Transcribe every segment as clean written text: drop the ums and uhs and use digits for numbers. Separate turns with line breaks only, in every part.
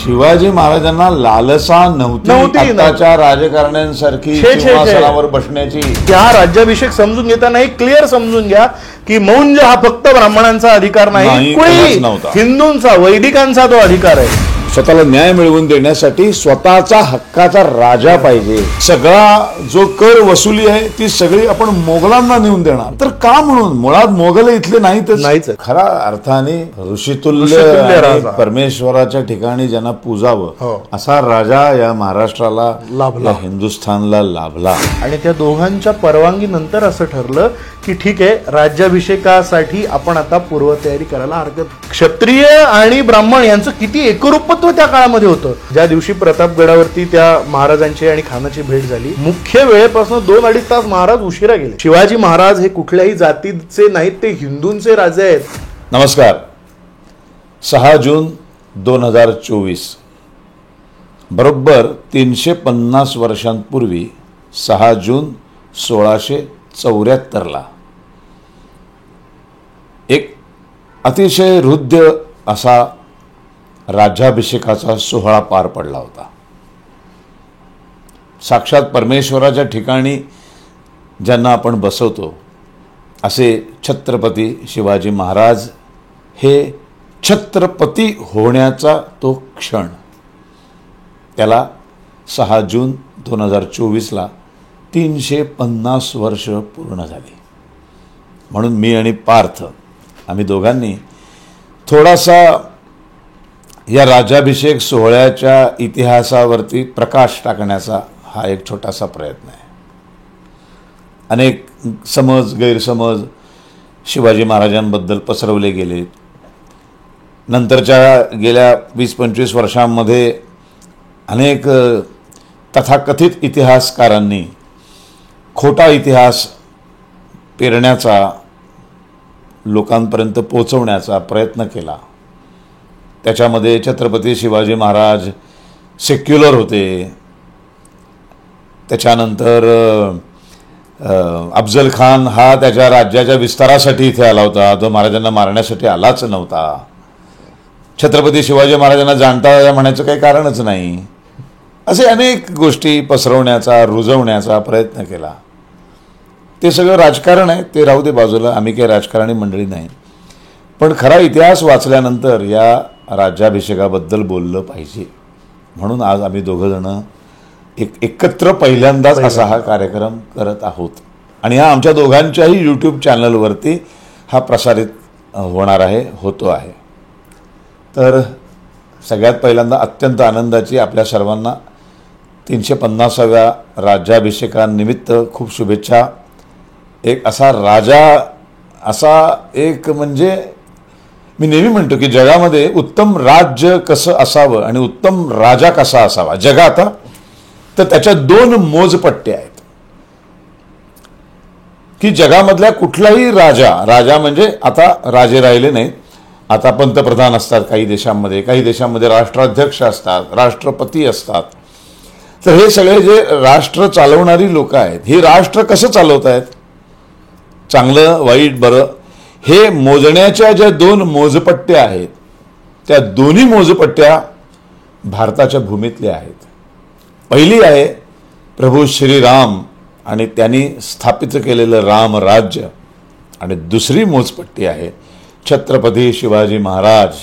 शिवाजी महाराजांना लालसा नव्हती आताच्या राजकारण्यांसारखी सिंहासनावर बसण्याची.
हा राज्याभिषेक समजून घेताना एक क्लिअर समजून घ्या की मौंज हा फक्त ब्राह्मणांचा अधिकार नाही, हिंदूंचा वैदिकांचा तो अधिकार आहे.
स्वतःला न्याय मिळवून देण्यासाठी स्वतःचा हक्काचा राजा पाहिजे. सगळा जो कर वसुली आहे ती सगळी आपण मोगलांना नेऊन देणार तर का म्हणून? मुळात मोगल इथले नाहीच. खरा अर्थाने ऋषितुल्य परमेश्वराच्या ठिकाणी ज्यांना पूजावं असा राजा या महाराष्ट्राला लाभला, हिंदुस्थानला लाभला.
आणि त्या दोघांच्या परवानगी नंतर असं ठरलं की ठीक आहे, राज्याभिषेकासाठी आपण आता पूर्वतयारी करायला हरकत. क्षत्रिय आणि ब्राह्मण यांचं किती एकरूपत्व त्या काळामध्ये होतं. ज्या दिवशी प्रतापगडावरती त्या महाराजांची आणि खानाची भेट झाली, मुख्य वेळेपासून 2-2.5 तास महाराज उशिरा गेले. शिवाजी महाराज हे कुठल्याही जातीचे नाहीत, ते हिंदूंचे राजे आहेत.
नमस्कार. 6 जून 2024 बरोबर 350 वर्षांपूर्वी 6 जून 1674 एक अतिशय हृद्य असा राज्याभिषेकाचा सोहळा पार पडला होता. साक्षात परमेश्वराच्या ठिकाणी ज्यांना आपण बसवतो असे छत्रपती शिवाजी महाराज हे छत्रपती होण्याचा तो क्षण, त्याला 6 जून 2024 350 वर्ष पूर्ण झाली. म्हणून मी आणि पार्थ आम्ही दोघांनी थोडासा या राज्याभिषेक सोहळ्याच्या इतिहासावरती प्रकाश टाकण्याचा हा एक छोटासा प्रयत्न आहे. अनेक समज गैरसमज शिवाजी महाराजांबद्दल पसरवले गेले. नंतरच्या गेल्या 20-25 वर्षांमध्ये अनेक तथाकथित इतिहासकारांनी खोटा इतिहास पेरण्याचा, लोकांपर्यंत पोहोचवण्याचा प्रयत्न केला. त्याच्यामध्ये छत्रपती शिवाजी महाराज सेक्युलर होते, त्याच्यानंतर अफजल खान हा त्याच्या राज्याच्या विस्तारासाठी इथे आला होता, तो महाराजांना मारण्यासाठी आलाच नव्हता. छत्रपती शिवाजी महाराजांना जाणता म्हणायचं काही कारणच नाही. असे अनेक गोष्टी पसरवण्याचा, रुजवण्याचा प्रयत्न केला. ते सगळं राजकारण आहे, ते राहू दे बाजूला, आम्ही काही राजकारणी मंडळी नाही. पण खरा इतिहास वाचल्यानंतर या राज्याभिषेकाबद्दल बोललं पाहिजे. म्हणून आज आम्ही दोघंजण एकत्र पहिल्यांदाच असा हा कार्यक्रम करत आहोत. आणि हा आमच्या दोघांच्याही यूट्यूब चॅनलवरती हा प्रसारित होणार आहे, होतो आहे. तर सगळ्यात पहिल्यांदा अत्यंत आनंदाची आपल्या सर्वांना 350व्या राज्याभिषेकानिमित्त खूप शुभेच्छा. एक असा राजा, असा एक म्हणजे मी नेहमी म्हणतो की जगामध्ये उत्तम राज्य कसं असावं आणि उत्तम राजा कसा असावा जगात, तर त्याच्या 2 मोजपट्ट्या आहेत की जगामधल्या कुठलाही राजा म्हणजे आता राजे राहिले नाहीत, आता पंतप्रधान असतात काही देशांमध्ये, काही देशांमध्ये राष्ट्राध्यक्ष असतात, राष्ट्रपती असतात. तर हे सगळे जे राष्ट्र चालवणारी लोक आहेत, हे राष्ट्र कसं चालवत आहेत, चांगलं वाईट बरं, हे मोजण्याच्या ज्या 2 मोजपट्ट्या आहेत त्या दोन्ही मोजपट्ट्या भारताच्या भूमीतल्या आहेत. पहिली आहे प्रभू श्रीराम आणि त्यांनी स्थापित केलेलं राम राज्य, आणि दुसरी मोजपट्टी आहे छत्रपती शिवाजी महाराज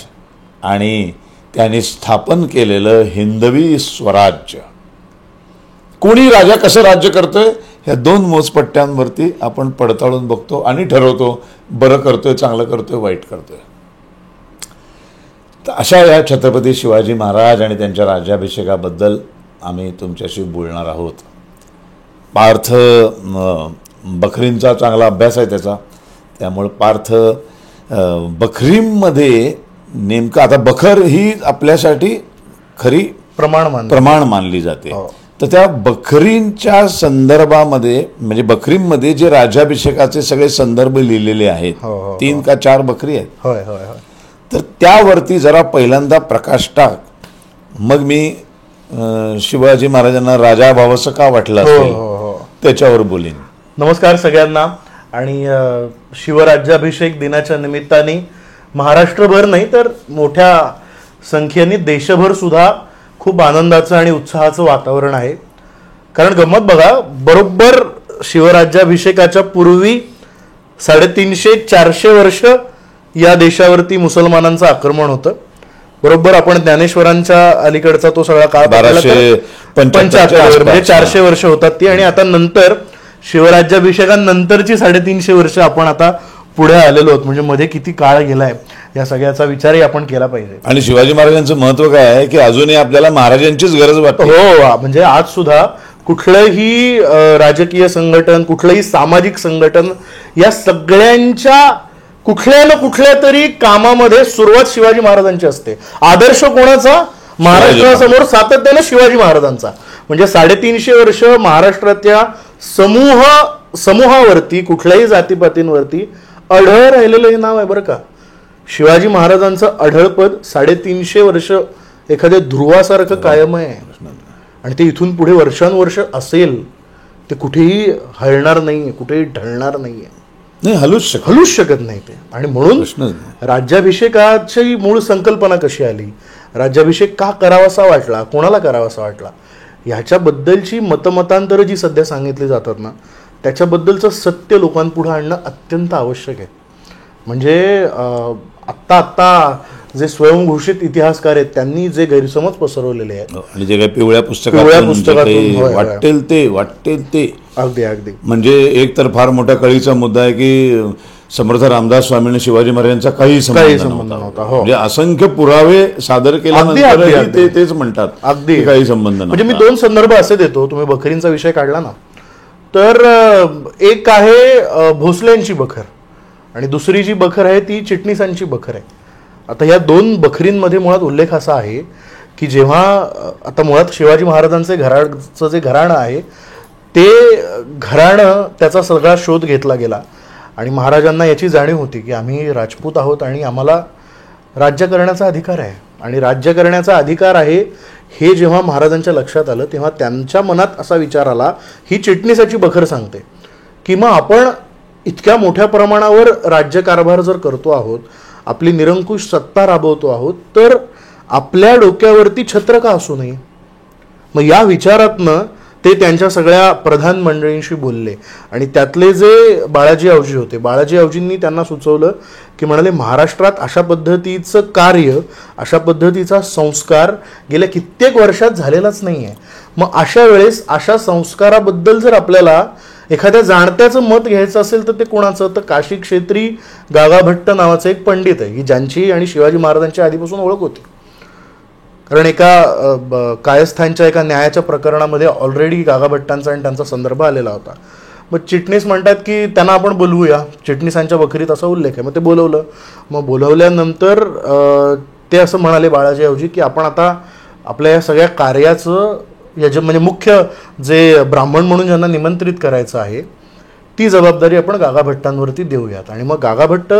आणि त्यांनी स्थापन केलेलं हिंदवी स्वराज्य. कोणी राजा कसं राज्य करतोय ह्या 2 मोजपट्ट्यांवरती आपण पडताळून बघतो आणि ठरवतो बरं करतोय, चांगलं करतोय, वाईट करतोय. तर अशा या छत्रपती शिवाजी महाराज आणि त्यांच्या राज्याभिषेकाबद्दल आम्ही तुमच्याशी बोलणार आहोत. पार्थ बखरींचा चांगला अभ्यास आहे त्याचा, त्यामुळे पार्थ बखरीमध्ये नेमकं, आता बखर ही आपल्यासाठी खरी प्रमाण मानली जाते. तर त्या बखरींच्या संदर्भामध्ये म्हणजे बखरीमध्ये जे राज्याभिषेकाचे सगळे संदर्भ लिहिलेले आहेत, 3 का 4 बखरी आहेत, तर त्यावरती जरा पहिल्यांदा प्रकाश टाक. मग मी शिवाजी महाराजांना राजा भावसं का वाटलं असेल त्याच्यावर बोलीन.
नमस्कार सगळ्यांना. आणि शिवराज्याभिषेक दिनाच्या निमित्ताने महाराष्ट्रभर नाही तर मोठ्या संख्येने देशभर सुद्धा खूप आनंदाचं आणि उत्साहाचं वातावरण आहे. कारण गंमत बघा, बरोबर शिवराज्याभिषेकाच्या पूर्वी 350-400 वर्ष या देशावरती मुसलमानांचं आक्रमण होतं. बरोबर आपण ज्ञानेश्वरांच्या अलीकडचा तो सगळा काळ 1275 म्हणजे 400 वर्ष होतात ती. आणि आता नंतर शिवराज्याभिषेकानंतरची 350 वर्ष आपण आता पुढे आलेलो आहोत. म्हणजे मध्ये किती काळ गेलाय या सगळ्याचा विचारही आपण केला पाहिजे.
आणि शिवाजी महाराजांचं महत्व काय आहे की अजूनही आपल्याला महाराजांचीच गरज वाटते.
हो, म्हणजे आज सुद्धा कुठलंही राजकीय संघटन, कुठलंही सामाजिक संघटन, या सगळ्यांच्या कुठल्या ना कुठल्या तरी कामामध्ये सुरुवात शिवाजी महाराजांची असते. आदर्श कोणाचा? महाराष्ट्रासमोर सातत्यानं शिवाजी महाराजांचा. म्हणजे 350 वर्ष महाराष्ट्राच्या समूहावरती, कुठल्याही जातीपातींवरती अढळ राहिलेलं हे नाव आहे बरं का. शिवाजी महाराजांचं अढळपद 350 वर्ष एखाद्या ध्रुवासारखं कायम आहे. आणि ते इथून पुढे वर्षानुवर्ष असेल. ते कुठेही हलणार नाहीये, कुठेही ढळणार नाहीये.
नाही, हलूच
शकत नाही ते. आणि म्हणून राज्याभिषेकाची मूळ संकल्पना कशी आली, राज्याभिषेक का करावासा वाटला, कोणाला करावासा वाटला, ह्याच्याबद्दलची मतमतांतरं जी सध्या सांगितली जातात ना, त्याच्याबद्दलचं सत्य लोकांपुढे आणणं अत्यंत आवश्यक आहे. म्हणजे आत्ता जे स्वयंघोषित इतिहासकार आहेत त्यांनी जे गैरसमज पसरवलेले आहेत
आणि जे काही पिवळ्या पुस्तकातून वाटेल ते
अगदी
म्हणजे एक तर फार मोठ्या कळीचा मुद्दा आहे की समर्थ रामदास स्वामींनी शिवाजी महाराजांचा काही संबंध नव्हता. म्हणजे असंख्य पुरावे सादर केल्यानंतर ते तेच म्हणतात
अगदी
काही संबंध.
म्हणजे मी 2 संदर्भ असे देतो. तुम्ही बखरींचा विषय काढला ना, तर एक आहे भोसल्यांची बखर आणि दुसरी जी बखर आहे ती चिटणीसांची बखर आहे. आता या 2 बखरींमध्ये मुळात उल्लेख असा आहे की जेव्हा आता मुळात शिवाजी महाराजांचं जे घराणं आहे ते घराणं, त्याचा सगळा शोध घेतला गेला आणि महाराजांना याची जाणीव होती की आम्ही राजपूत आहोत आणि आम्हाला राज्य करण्याचा अधिकार आहे. आणि राज्य करण्याचा अधिकार आहे हे जेव्हा महाराजांच्या लक्षात आलं तेव्हा त्यांच्या मनात असा विचार आला, ही चिटणीसाची बखर सांगते की मग आपण इतक्या मोठ्या प्रमाणावर राज्यकारभार जर करतो आहोत, आपली निरंकुश सत्ता राबवतो आहोत, तर आपल्या डोक्यावरती छत्र का असू नये. मग या विचारातनं ते त्यांच्या सगळ्या प्रधान मंडळींशी बोलले आणि त्यातले जे बाळाजी आवजी होते, बाळाजी आवजींनी त्यांना सुचवलं की म्हणाले महाराष्ट्रात अशा पद्धतीचं कार्य, अशा पद्धतीचा संस्कार गेल्या कित्येक वर्षात झालेलाच नाही आहे. मग अशा वेळेस अशा संस्काराबद्दल जर आपल्याला एखाद्या जाणत्याचं मत घ्यायचं असेल तर ते कोणाचं, तर काशी क्षेत्री गागा भट्ट नावाचं एक पंडित आहे की ज्यांची आणि शिवाजी महाराजांची आधीपासून ओळख होती. कारण एका कायस्थानच्या एका न्यायाच्या प्रकरणामध्ये ऑलरेडी गागा भट्टांचा आणि त्यांचा संदर्भ आलेला होता. मग चिटणीस म्हणतात की त्यांना आपण बोलवूया, चिटणीसांच्या बखरीत असा उल्लेख आहे. मग ते बोलवलं. मग बोलवल्यानंतर ते असं म्हणाले बाळाजी ऐवजी की आपण आता आपल्या या सगळ्या कार्याचं म्हणजे मुख्य जे ब्राह्मण म्हणून ज्यांना निमंत्रित करायचं आहे ती जबाबदारी आपण गागा भट्टांवरती देऊयात. आणि मग गागा भट्ट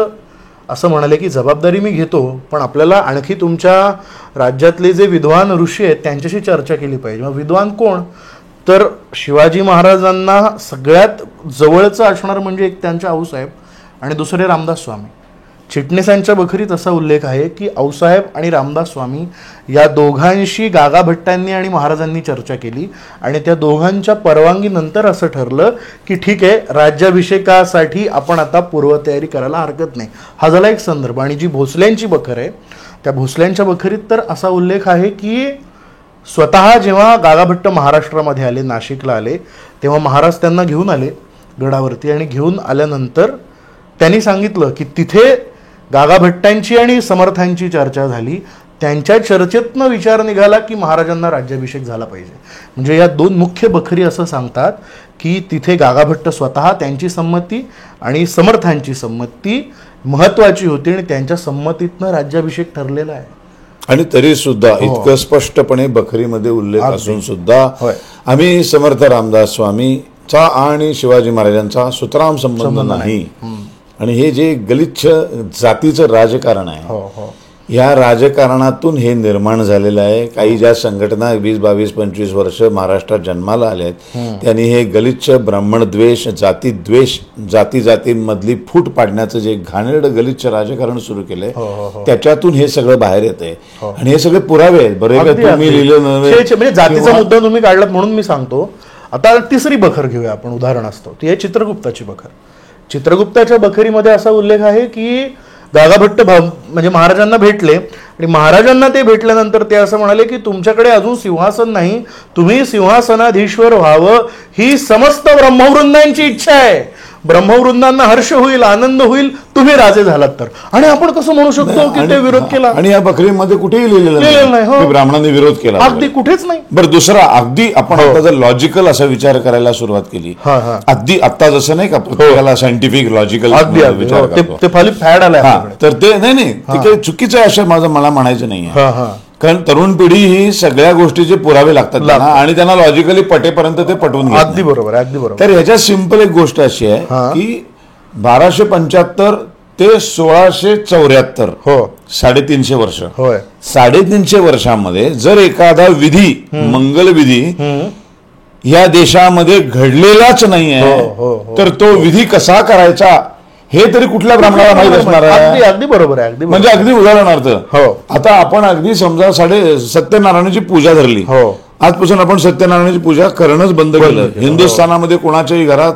असं म्हणाले की जबाबदारी मी घेतो, पण आपल्याला आणखी तुमच्या राज्यातले जे विद्वान ऋषी आहेत त्यांच्याशी चर्चा केली पाहिजे. मग विद्वान कोण, तर शिवाजी महाराजांना सगळ्यात जवळचं असणार म्हणजे एक त्यांचे आऊसाहेब आणि दुसरे रामदास स्वामी. चिटणीसांच्या बखरीत असा उल्लेख आहे की आऊसाहेब आणि रामदास स्वामी या दोघांशी गागा भट्टांनी आणि महाराजांनी चर्चा केली आणि त्या दोघांच्या परवानगीनंतर असं ठरलं की ठीक आहे, राज्याभिषेकासाठी आपण आता पूर्वतयारी करायला हरकत नाही. हा झाला एक संदर्भ. आणि जी भोसल्यांची बखर आहे त्या भोसल्यांच्या बखरीत तर असा उल्लेख आहे की स्वतः जेव्हा गागा भट्ट महाराष्ट्रामध्ये आले, नाशिकला आले, तेव्हा महाराज त्यांना घेऊन आले गडावरती आणि घेऊन आल्यानंतर त्यांनी सांगितलं की तिथे गागा भट्टांची आणि समर्थांची चर्चा झाली. त्यांच्या चर्चेतनं विचार निघाला की महाराजांना राज्याभिषेक झाला पाहिजे. म्हणजे या 2 मुख्य बखरी असं सांगतात की तिथे गागा भट्ट स्वतः, त्यांची संमती आणि समर्थांची संमती महत्वाची होती आणि त्यांच्या संमतीतनं राज्याभिषेक ठरलेला आहे.
आणि तरी सुद्धा इतकं स्पष्टपणे बखरीमध्ये उल्लेख असून सुद्धा आम्ही समर्थ रामदास स्वामीचा आणि शिवाजी महाराजांचा सुतराम संबंध नाही. आणि हे जे गलिच्छ जातीचं राजकारण आहे या राजकारणातून हे निर्माण झालेलं आहे. काही ज्या संघटना 20, 22, 25 वर्ष महाराष्ट्रात जन्माला आल्या आहेत त्यांनी हे गलिच्छ ब्राह्मणद्वेष, जातीद्वेष, जातींमधली फूट पाडण्याचं जे घाणेरडं गलिच्छ राजकारण सुरू केलंय त्याच्यातून हे सगळं बाहेर येतंय. आणि हे सगळे पुरावे आहेत. बरोबर तुम्ही लिहिलं
म्हणजे जातीचा मुद्दा तुम्ही काढलात म्हणून मी सांगतो. आता तिसरी बखर घेऊया आपण उदाहरण असतो ती आहे चित्रगुप्ताची बखर. चित्रगुप्ताच्या बखरीमध्ये असा उल्लेख आहे की गागाभट्ट म्हणजे महाराजांना भेटले आणि महाराजांना ते भेटल्यानंतर ते असं म्हणाले की तुमच्याकडे अजून सिंहासन नाही, तुम्ही सिंहासनाधीश्वर व्हावं ही समस्त ब्रह्मवृंदांची इच्छा आहे. ब्रह्मवृंदांना हर्ष होईल, आनंद होईल तुम्ही राजे झालात तर. आणि आपण कसं म्हणू शकतो की ते विरोध केला?
आणि या बकरीमध्ये कुठेही लिहिलेलं नाही की ब्राह्मणांनी विरोध केला.
अगदी कुठेच नाही.
बरं, दुसरा अगदी आपण आता जर लॉजिकल असा विचार करायला सुरुवात केली, अगदी आता जसं नाही का प्रत्येकाला सायंटिफिक लॉजिकल विचार
ते फाली फॅड आलाय
तर ते नाही ते काही चुकीचं आहे असं मला म्हणायचं नाहीये. कारण तरुण पिढी ही सगळ्या गोष्टीचे पुरावे लागतात त्यांना आणि त्यांना लॉजिकली पटेपर्यंत ते पटवून घेतात.
अगदी बरोबर, अगदी बरोबर.
तर ह्याच्यात सिंपल एक गोष्ट अशी आहे की 1275 ते 1674 350 वर्ष. 350 वर्षांमध्ये जर एखादा विधी, मंगलविधी या देशामध्ये घडलेलाच नाहीये तर तो विधी कसा करायचा हे तरी कुठल्या ब्राह्मणाला माहित असणार आहे?
अगदी बरोबर आहे.
म्हणजे अगदी उदाहरणार्थ आता आपण अगदी समजा सत्यनारायणाची पूजा धरली, आजपासून आपण सत्यनारायणाची पूजा करणंच बंद केलं. हिंदुस्थानामध्ये कोणाच्याही घरात,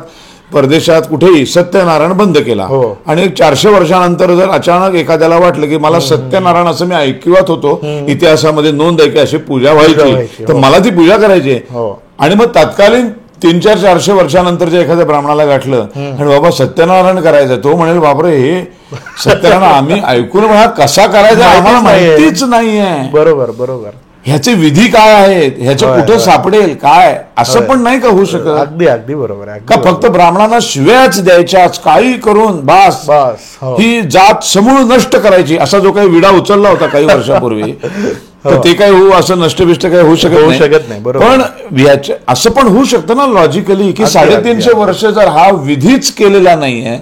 परदेशात, कुठेही सत्यनारायण बंद केला. आणि 400 वर्षानंतर जर अचानक एखाद्याला वाटलं की मला सत्यनारायण असं मी ऐकिवात होतो, इतिहासामध्ये नोंद आहे की अशी पूजा व्हायची, तर मला ती पूजा करायची. आणि मग तत्कालीन 300-400 वर्षानंतरच्या एखाद्या ब्राह्मणाला गाठलं आणि बाबा सत्यनारायण करायचं, तो म्हणेल बापरे हे सत्यनारायण आम्ही ऐकून कसा करायचा आम्हाला माहितीच नाहीये.
बरोबर बरोबर.
ह्याचे विधी काय आहेत, ह्याचं कुठं सापडेल काय, असं पण नाही का होऊ शकत?
अगदी अगदी बरोबर आहे.
का फक्त ब्राह्मणांना शिव्याच द्यायच्याच, काही करून बास ही जात समूळ नष्ट करायची असा जो काही विडा उचलला होता काही वर्षापूर्वी, तर ते काय होऊ असं नष्टबिष्ट काही होऊ शकत नाही. पण असं पण होऊ शकतं ना लॉजिकली की 350 वर्ष जर हा विधीच केलेला नाहीये,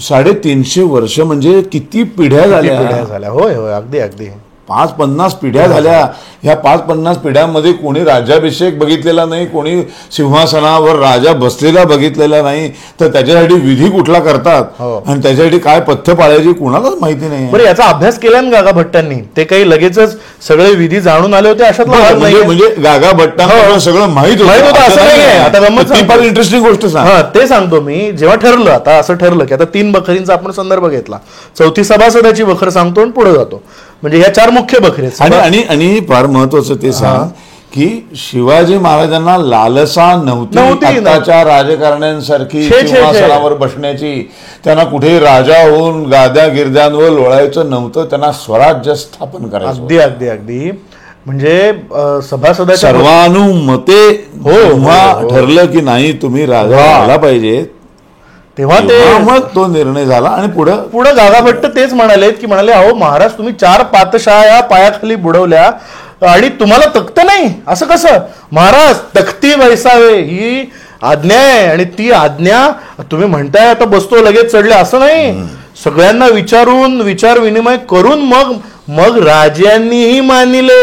350 वर्ष म्हणजे किती पिढ्या झाल्या.
होय होय, अगदी अगदी.
5-50 पिढ्या झाल्या. ह्या 5-50 पिढ्यांमध्ये कोणी राज्याभिषेक बघितलेला नाही, कोणी सिंहासनावर राजा बसलेला बघितलेला नाही, तर त्याच्यासाठी विधी कुठला करतात आणि त्याच्यासाठी काय पथ्य पाळायची कुणालाच माहिती नाही.
बरं, याचा अभ्यास केला ना गागा भट्टांनी? ते काही लगेचच सगळे विधी जाणून आले होते अशात
म्हणजे गागा भट्टांना सगळं माहित होतं असं नाही. आता गंमत फार इंटरेस्टिंग गोष्ट सांग.
ते सांगतो मी. जेव्हा ठरलं, आता असं ठरलं की आता 3 बखरींचा आपण संदर्भ घेतला, 4थी सभासदाची बखर सांगतो आणि पुढे जातो. म्हणजे ह्या 4 मुख्य बखरी
आहेत. आणि फार महत्वाचं ते सांग की शिवाजी महाराजांना लालसा नव्हती आताच्या राजकारण्यांसारखी सिंहासनावर बसण्याची. त्यांना कुठे राजा होऊन गाद्या गिरद्यांवर लोळायचं नव्हतं, त्यांना स्वराज्य स्थापन करायचं.
अगदी अगदी अगदी. म्हणजे सभासदाच्या
सर्वानुमते ठरलं की नाही तुम्ही राजा आला पाहिजे, तेव्हा मग तो निर्णय झाला. आणि पुढे
गागाभट्ट तेच म्हणाले अहो महाराज तुम्ही 4 पातशाह या पायाखाली बुडवल्या आणि तुम्हाला तख्त नाही, असं कसं? महाराज तख्ती वैसावे ही आज्ञा आहे आणि ती आज्ञा तुम्ही म्हणताय आता बसतो लगेच चढले असं नाही. सगळ्यांना विचारून विचार विनिमय करून मग राजांनीही मानिले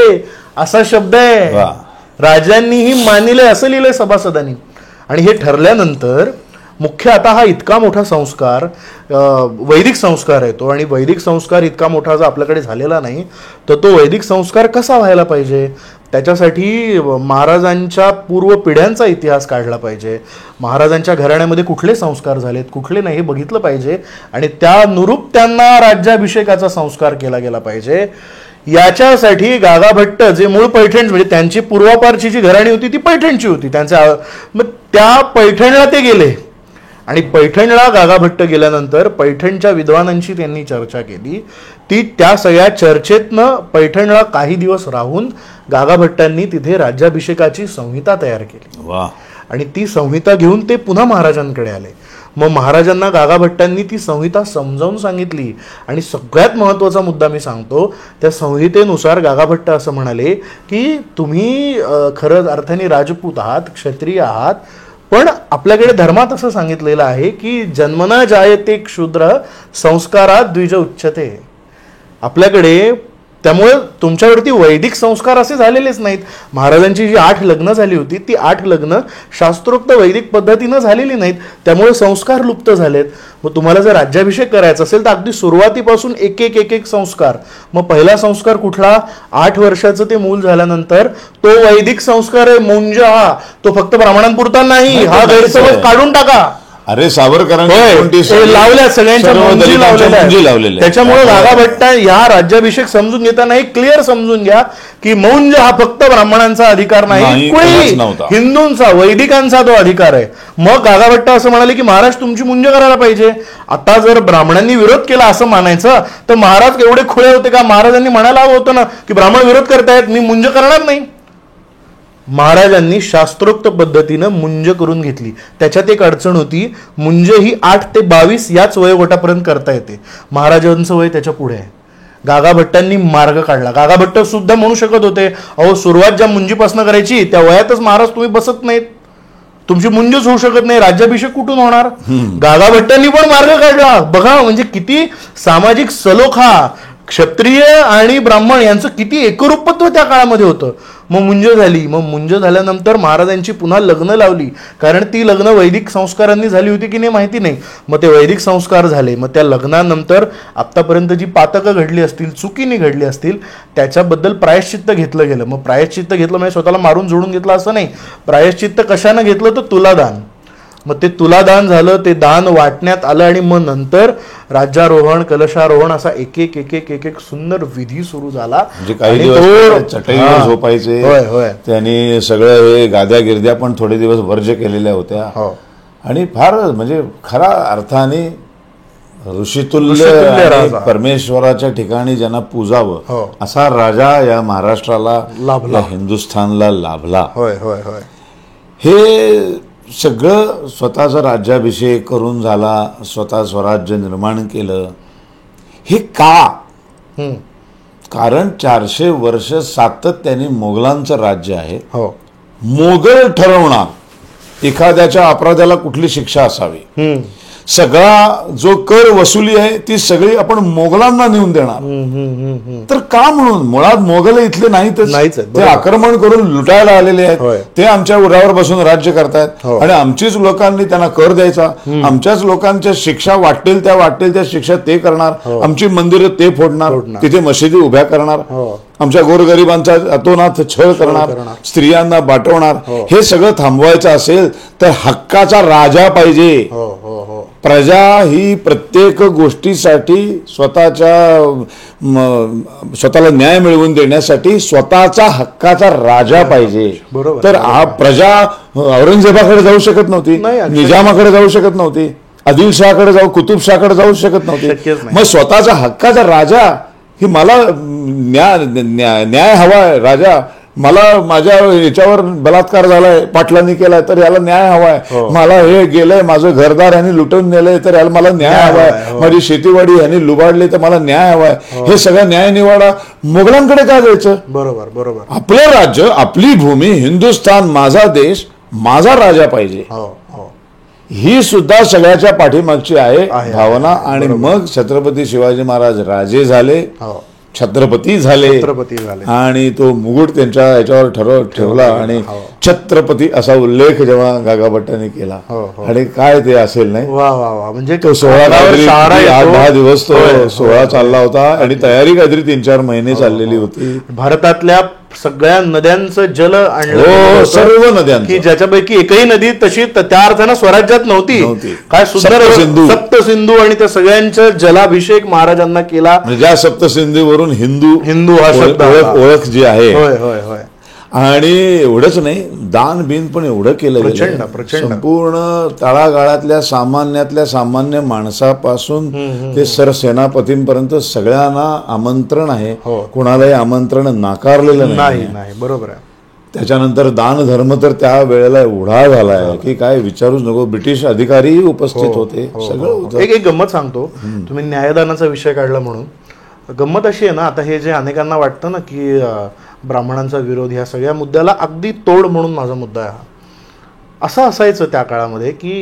असा शब्द आहे. राजांनीही मानिले असं लिहिलंय सभासदांनी. आणि हे ठरल्यानंतर मुख्य आता हा इतका मोठा संस्कार वैदिक संस्कार आहे तो, आणि वैदिक संस्कार इतका मोठा जर आपल्याकडे झालेला नाही तर तो वैदिक संस्कार कसा व्हायला पाहिजे, त्याच्यासाठी महाराजांच्या पूर्व पिढ्यांचा इतिहास काढला पाहिजे. महाराजांच्या घराण्यामध्ये कुठले संस्कार झालेत कुठले नाही हे बघितलं पाहिजे आणि त्यानुरूप त्यांना राज्याभिषेकाचा संस्कार केला गेला पाहिजे. याच्यासाठी गागाभट्ट जे मूळ पैठण म्हणजे त्यांची पूर्वापारची जी घराणी होती ती पैठणची होती, मग त्या पैठणला ते गेले आणि पैठणला गागाभट्ट गेल्यानंतर पैठणच्या विद्वानांशी त्यांनी चर्चा केली. त्या सगळ्या चर्चेतनं पैठणला काही दिवस राहून गागाभट्टांनी तिथे राज्याभिषेकाची संहिता तयार केली आणि ती संहिता घेऊन ते पुन्हा महाराजांकडे आले. मग महाराजांना गागाभट्टांनी ती संहिता समजावून सांगितली आणि सगळ्यात महत्त्वाचा मुद्दा मी सांगतो, त्या संहितेनुसार गागाभट्ट असं म्हणाले की तुम्ही खरंच अर्थाने राजपूत आहात, क्षत्रिय आहात, पण आपल्याकडे धर्मात असं सांगितलेलं आहे की जन्मना जायते क्षुद्र संस्कारात द्विज उच्चते. आपल्याकडे. त्यामुळे तुमच्यावरती वैदिक संस्कार असे झालेलेच नाहीत. महाराजांची जी 8 लग्न झाली होती ती 8 लग्न शास्त्रोक्त वैदिक पद्धतीनं झालेली नाहीत, त्यामुळे संस्कार लुप्त झालेत. मग तुम्हाला जर राज्याभिषेक करायचा असेल तर अगदी सुरुवातीपासून एक एक संस्कार. मग पहिला संस्कार कुठला? 8 वर्षाचं ते मूल झाल्यानंतर तो वैदिक संस्कार आहे मुंज. हा तो फक्त ब्राह्मणांपुरता नाही, हा गैरसमज काढून टाका.
अरे सावरकरांनी
लावल्या सगळ्यांच्या मुंजी लावलेल्या. त्याच्यामुळे गागा भट्टा ह्या राज्याभिषेक समजून घेताना हे क्लिअर समजून घ्या की मौंज हा फक्त ब्राह्मणांचा अधिकार नाही, हिंदूंचा वैदिकांचा तो अधिकार आहे. मग गागा भट्टा असं म्हणाले की महाराज तुमची मुंज करायला पाहिजे. आता जर ब्राह्मणांनी विरोध केला असं मानायचं तर महाराज एवढे खुळे होते का? महाराजांनी म्हणायला हवं होतं ना की ब्राह्मण विरोध करतायत, मी मुंज करणार नाही. महाराजांनी शास्त्रोक्त पद्धतीनं मुंज करून घेतली. त्याच्यात एक अडचण होती, मुंज ही 8 ते 22 याच वयोगटापर्यंत करता येते. महाराजांचं वय त्याच्या पुढे आहे. गागा भट्टांनी मार्ग काढला. गागा भट्ट सुद्धा म्हणू शकत होते, अहो सुरुवात ज्या मुंजीपासून करायची त्या वयातच महाराज तुम्ही बसत नाहीत, तुमची मुंजच होऊ शकत नाही, राज्याभिषेक कुठून होणार? गागा भट्टांनी पण मार्ग काढला. बघा म्हणजे किती सामाजिक सलोखा, क्षत्रिय आणि ब्राह्मण यांचं किती एकरूपत्व त्या काळामध्ये होतं. मग मुंज झाली. मग मुंज झाल्यानंतर महाराजांची पुन्हा लग्न लावली, कारण ती लग्न वैदिक संस्कारांनी झाली होती की नाही माहिती नाही. मग ते वैदिक संस्कार झाले. मग त्या लग्नानंतर आतापर्यंत जी पातकं घडली असतील, चुकीने घडली असतील, त्याच्याबद्दल प्रायश्चित्त घेतलं गेलं. मग प्रायश्चित्त घेतलं म्हणजे स्वतःला मारून जोडून घेतलं असं नाही. प्रायश्चित्त कशानं घेतलं तर तुलादान. मग ते तुलादान झालं, ते दान वाटण्यात आलं आणि मग नंतर राज्यारोहण, कलशारोहण असा एक एक सुंदर विधी सुरू झाला.
काही दिवस चटईवर झोपायचे. त्यांनी सगळं हे गाद्या गिरद्या पण थोडे दिवस वर्ज केलेल्या होत्या. आणि फार म्हणजे खरा अर्थाने ऋषितुल्य परमेश्वराच्या ठिकाणी ज्यांना पूजावं असा राजा या महाराष्ट्राला लाभला, हिंदुस्थानला लाभला. हे सगळं स्वतःचा राज्याभिषेक करून झाला, स्वतः स्वराज्य निर्माण केलं. हे का? कारण 400 वर्ष सातत्याने मोगलांचं राज्य आहे. मोगल ठरवणार एखाद्याच्या अपराधाला कुठली शिक्षा असावी. सगळा जो कर वसुली आहे ती सगळी आपण मोगलांना नेऊन देणार. तर का? म्हणून मुळात मोगल इथले नाहीतच, ते आक्रमण करून लुटायला आलेले आहेत. ते आमच्या उरावर बसून राज्य करतायत आणि आमचीच लोकांनी त्यांना कर द्यायचा. आमच्याच लोकांच्या शिक्षा वाटतील त्या शिक्षा ते करणार. आमची मंदिरं ते फोडणार, तिथे मशिदी उभ्या करणार, आमच्या गोरगरिबांचा अतोनात छळ करणार, स्त्रियांना बाटवणार. हे सगळं थांबवायचं असेल तर हक्काचा राजा पाहिजे. प्रजा ही प्रत्येक गोष्टीसाठी स्वतःला न्याय मिळवून देण्यासाठी स्वतःचा हक्काचा राजा पाहिजे. तर प्रजा औरंगजेबाकडे जाऊ शकत नव्हती, निजामाकडे जाऊ शकत नव्हती, आदिलशहाकडे कुतुबशहाकडे जाऊ शकत नव्हती. मग स्वतःचा हक्काचा राजा ही मला न्याय हवाय. राजा मला माझ्या याच्यावर बलात्कार झालाय, पाटलांनी केलाय तर याला न्याय हवाय. मला हे गेलंय, माझं घरदार यांनी लुटून नेलंय तर याला मला न्याय हवाय. माझी शेतीवाडी यांनी लुबाडली तर मला न्याय हवाय. हे सगळं न्याय निवाडा मोगलांकडे काय द्यायचं? बरोबर. आपलं राज्य, आपली भूमी, हिंदुस्थान, माझा देश, माझा राजा पाहिजे. ही सुद्धा सगळ्याच्या पाठीमागची आहे भावना. आणि मग छत्रपती शिवाजी महाराज राजे झाले, छत्रपती झाले आणि तो मुकुट त्यांच्या याच्यावर ठेवला आणि छत्रपती असा उल्लेख जेव्हा गागा भट्टांनी केला. आणि काय ते असेल नाही, म्हणजे तो 8-10 दिवस तो सोहळा चालला होता आणि तयारी काहीतरी 3-4 महिने चाललेली होती.
भारतातल्या सगळ्या नद्यांचं जल आणलं,
सर्व नद्यांचं,
की ज्याच्यापैकी एकही नदी तशी त्या अर्थानं स्वराज्यात नव्हती. काय सुंदर सप्तसिंधू आणि त्या सगळ्यांचा जलाभिषेक महाराजांना केला.
ज्या सप्तसिंधूवरून हिंदू हा शब्द ओळख जी आहे. आणि एवढंच नाही, दान बिन पण एवढं केलं गेलं. संपूर्ण तळागाळातल्या सामान्य माणसापासून ते सरसेनापतींपर्यंत सगळ्यांना आमंत्रण आहे. कोणालाही आमंत्रण नाकारलेलं नाही.
बरोबर आहे.
त्याच्यानंतर दान धर्म तर त्या वेळेला एवढा झालाय की काय विचारूच नको. ब्रिटिश अधिकारी उपस्थित होते, सगळं होतं.
एक गंमत सांगतो, तुम्ही न्यायदानाचा विषय काढला म्हणून. गंमत अशी आहे ना, आता हे जे अनेकांना वाटतं ना की ब्राह्मणांचा विरोध, ह्या सगळ्या मुद्द्याला अगदी तोड म्हणून माझा मुद्दा आहे हा. असं असायचं त्या काळामध्ये की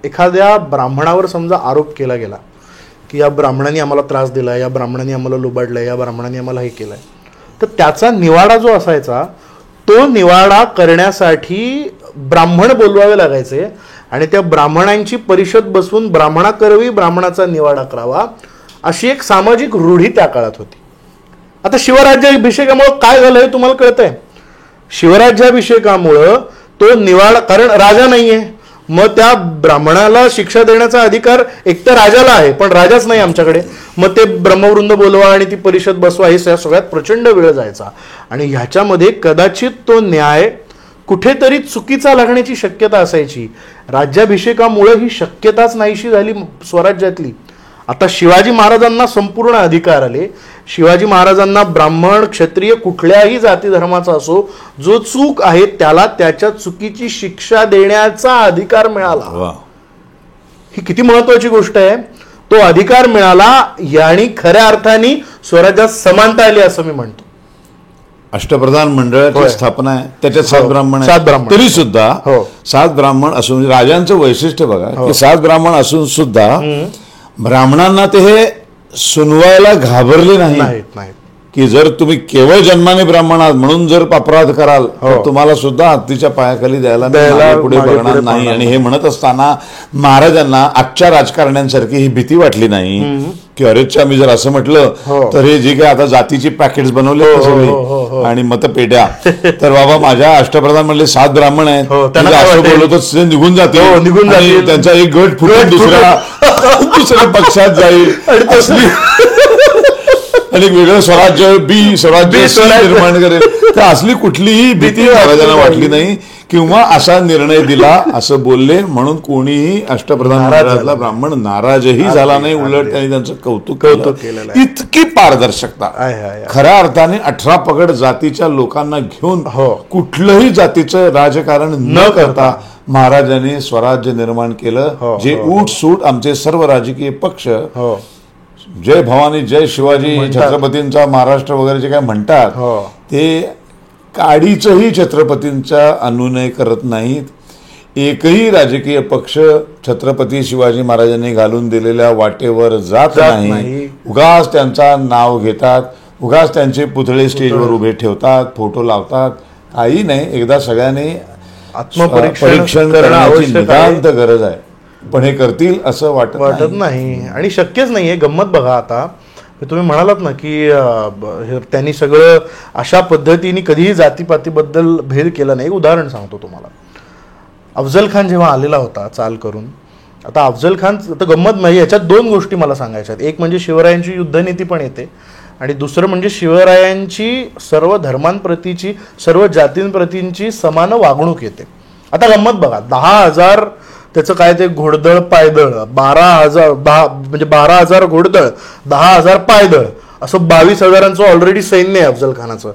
एखाद्या ब्राह्मणावर समजा आरोप केला गेला की या ब्राह्मणांनी आम्हाला त्रास दिला, या ब्राह्मणांनी आम्हाला लुबाडलंय, या ब्राह्मणांनी आम्हाला हे केलंय, तर त्याचा निवाडा जो असायचा तो निवाडा करण्यासाठी ब्राह्मण बोलवावे लागायचे आणि त्या ब्राह्मणांची परिषद बसवून ब्राह्मणाकरवी ब्राह्मणाचा निवाडा करावा अशी एक सामाजिक रूढी त्या काळात होती. आता शिवराज्याभिषेकामुळं काय झालं हे तुम्हाला कळतंय. शिवराज्याभिषेकामुळं तो निवाडा, कारण राजा नाहीये, मग त्या ब्राह्मणाला शिक्षा देण्याचा अधिकार एक तर राजाला आहे, पण राजाच नाही आमच्याकडे. मग ते ब्रह्मवृंद बोलवा आणि ती परिषद बसवा, हे सगळ्यात प्रचंड वेळ जायचा आणि ह्याच्यामध्ये कदाचित तो न्याय कुठेतरी चुकीचा लागण्याची शक्यता असायची. राज्याभिषेकामुळे ही शक्यताच नाहीशी झाली स्वराज्यातली. आता शिवाजी महाराजांना संपूर्ण अधिकार आले. शिवाजी महाराजांना ब्राह्मण क्षत्रिय कुठल्याही जाती धर्माचा असो, जो चूक आहे त्याला त्याच्या चुकीची शिक्षा देण्याचा अधिकार मिळाला. ही किती महत्वाची गोष्ट आहे. तो अधिकार मिळाला आणि खऱ्या अर्थाने स्वराज्यात समानता आली असं मी म्हणतो.
अष्टप्रधान मंडळाची स्थापना आहे, त्याच्यात 7 ब्राह्मण आहेत, तरी सुद्धा 7 ब्राह्मण असून राजांचं वैशिष्ट्य बघा की 7 ब्राह्मण असून सुद्धा ब्राह्मणांना ते हे सुनवायला घाबरले नाही की जर तुम्ही केवळ जन्माने ब्राह्मण आहात म्हणून जर अपराध कराल तर तुम्हाला सुद्धा हत्तीच्या पायाखाली द्यायला पुढे बघणार नाही. आणि हे म्हणत असताना महाराजांना आजच्या राजकारण्यांसारखी ही भीती वाटली नाही की अरेच्छा मी जर असं म्हटलं तर हे जे काय आता जातीची पॅकेट्स बनवले सगळे आणि मतपेट्या, तर बाबा माझ्या अष्टप्रधान म्हणले 7 ब्राह्मण आहेत, असं बोललो तर निघून जातील, त्यांचा एक गट फुटून दुसऱ्या पक्षात जाईल आणि वेगळं स्वराज्य निर्माण करेल. तर असली कुठलीही भीती महाराजांना वाटली नाही किंवा असा निर्णय दिला असं बोलले म्हणून कोणीही अष्टप्रधान मंडळातला ब्राह्मण नाराजही झाला नाही. उलट त्यांनी त्यांचं कौतुक केलं. इतकी पारदर्शकता, खऱ्या अर्थाने 18 पगड जातीच्या लोकांना घेऊन कुठलंही जातीचं राजकारण न करता महाराजांनी स्वराज्य निर्माण केलं. जे उठसूट आमचे सर्व राजकीय पक्ष जय भवानी जय शिवाजी छत्रपतींचा महाराष्ट्र वगैरे जे काय म्हणतात ते काडीचंही छत्रपतींचा अनुनय करत नाहीत. एकही राजकीय पक्ष छत्रपती शिवाजी महाराजांनी घालून दिलेल्या वाटेवर जात नाही. उगाच त्यांचा नाव घेतात, उगाच त्यांचे पुतळे स्टेजवर उभे ठेवतात, फोटो लावतात. काही नाही. एकदा सगळ्यांनी आत्मपरीक्षण करण्याची नितांत गरज आहे, पण हे करतील असं वाटत
नाही आणि शक्यच नाहीये. गंमत बघा, आता तुम्ही म्हणालात ना की त्यांनी सगळं अशा पद्धतीने कधीही जातीपातीबद्दल भेद केला नाही. उदाहरण सांगतो तुम्हाला. अफजल खान जेव्हा आलेला होता चाल करून, आता अफजल खान तर गंमत नाही, याच्यात 2 गोष्टी मला सांगायच्यात. एक म्हणजे शिवरायांची युद्धनीती पण येते आणि दुसरं म्हणजे शिवरायांची सर्व धर्मांप्रतीची सर्व जातींप्रतीची समान वागणूक येते. आता गंमत बघा, 10,000 त्याचं काय ते घोडदळ पायदळ, 12,000 घोडदळ, 10,000 पायदळ, असं 22,000 ऑलरेडी सैन्य आहे अफजल खानाचं.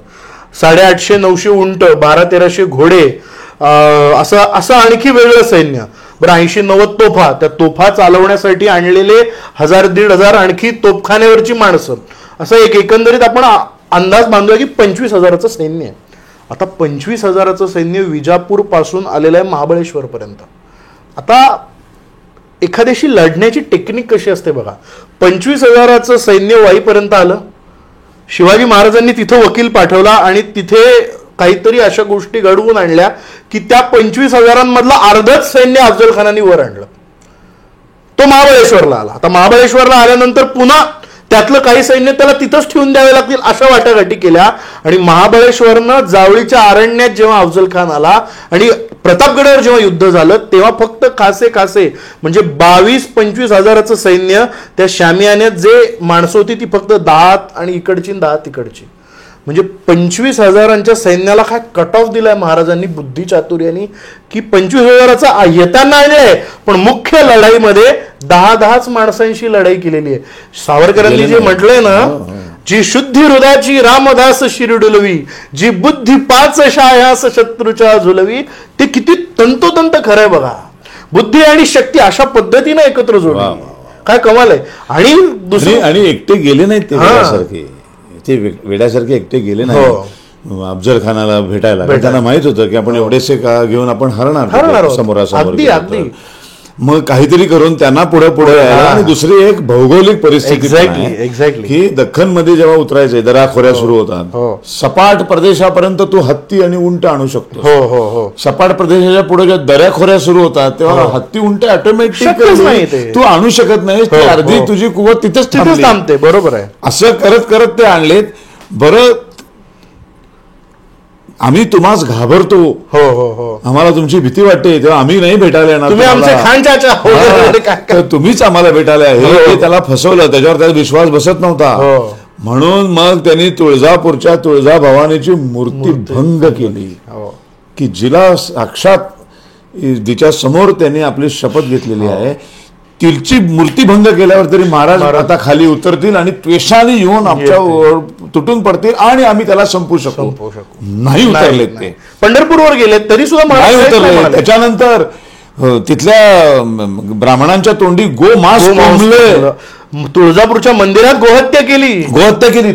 850-900 उंट, 1200-1300 घोडे, असं आणखी वेगळं सैन्य. बरं 80-90 तोफा, त्या तोफा चालवण्यासाठी आणलेले 1000-1500 आणखी तोफखान्यावरची माणसं, असं एकंदरीत आपण अंदाज बांधूया की 25,000चं सैन्य आहे. आता 25,000चं सैन्य विजापूर पासून आलेलं आहे महाबळेश्वर पर्यंत. आता एखाद्याशी लढण्याची टेक्निक कशी असते बघा. 25,000चं सैन्य वाईपर्यंत आलं, शिवाजी महाराजांनी तिथं वकील पाठवला आणि तिथे काहीतरी अशा गोष्टी घडवून आणल्या की त्या 25,000मधलं अर्धच सैन्य अफजल खानाने वर आणलं. तो महाबळेश्वरला आला. आता महाबळेश्वरला आल्यानंतर पुन्हा त्यातलं काही सैन्य त्याला तिथंच ठेवून द्यावे लागतील अशा वाटाघाटी केल्या आणि महाबळेश्वरनं जावळीच्या अरण्यात जेव्हा अफजल खान आला आणि प्रतापगडावर जेव्हा युद्ध झालं तेव्हा फक्त खासे म्हणजे 22-25,000चं सैन्य त्या शामियान्यात जे माणसं होती ती फक्त 10 आणि इकडची 10 तिकडची, म्हणजे 25,000च्या सैन्याला काय कट ऑफ दिलाय महाराजांनी बुद्धी चातुर्यानी की 25,000चा येताना आहे, पण मुख्य लढाईमध्ये 10 माणसांशी लढाई केलेली आहे. सावरकरांनी जे म्हटलंय ना, जी शुद्धी हृदयाची रामदास शिरडुलवी, जी बुद्धी 5 शायास शत्रूच्या झुलवी, ते किती तंतोतंत खरंय बघा. बुद्धी आणि शक्ती अशा पद्धतीने एकत्र जोडली, काय कमाल आहे. आणि दुसरी
आणि एकटे गेले नाहीत ते वेड्यासारखे एकटे गेले नाही अफजल खानाला भेटायला. त्यांना माहित होतं की आपण एवढेसे घेऊन आपण हरणार समोरासमोर. मग काहीतरी करून त्यांना पुढे यायला. आणि दुसरी एक भौगोलिक परिस्थिती पण
Exactly,
आहे
exactly.
की दख्खनमध्ये जेव्हा उतरायचे दऱ्याखोऱ्या सुरू होतात,
हो.
सपाट प्रदेशापर्यंत तू हत्ती आणि उंट आणू शकतो.
हो हो हो
सपाट प्रदेशाच्या पुढे जेव्हा दऱ्याखोऱ्या सुरू होतात तेव्हा हत्ती उंट
शक्यच नाही
ऑटोमॅटिक
ते.
तू आणू शकत नाही. ती अर्धी
हो.
तुझी कुवत तिथेच
तिथेच
थांबली.
थांबते. बरोबर आहे.
असं करत करत ते आणलेत. बरं, आम्ही तुम्हाच घाबरतो,
हो हो हो
आम्हाला तुमची भीती वाटते, तेव्हा आम्ही नाही भेटायला येणार
तुम्ही आमचे
तुम्हाला.
खान चाचा हो.
हा,
काय
तर तुम्हीच आम्हाला भेटायला
हो.
हे त्याला फसवलं. त्याच्यावर त्याचा विश्वास बसत नव्हता.
हो.
म्हणून मग त्यांनी तुळजापूरच्या तुळजाभवानीची मूर्ती भंग केली
हो.
की जिला साक्षात तिच्या समोर त्यांनी आपली शपथ घेतलेली आहे. तिची मूर्ती भंग केल्यावर तरी महाराज आता खाली उतरतील आणि त्वेषाने येऊन आमच्या तुटून पडतील आणि आम्ही त्याला संपू शकू. नाही उतरलेत ते.
पंढरपूरवर गेलेत तरी सुद्धा
नाही
महाराज
उतरले.
म्हणाले.
त्याच्यानंतर तिथल्या ब्राह्मणांच्या तोंडी गोमांस कोंबले,
तुळजापूरच्या मंदिरात गोहत्या केली.
गोहत्या केली.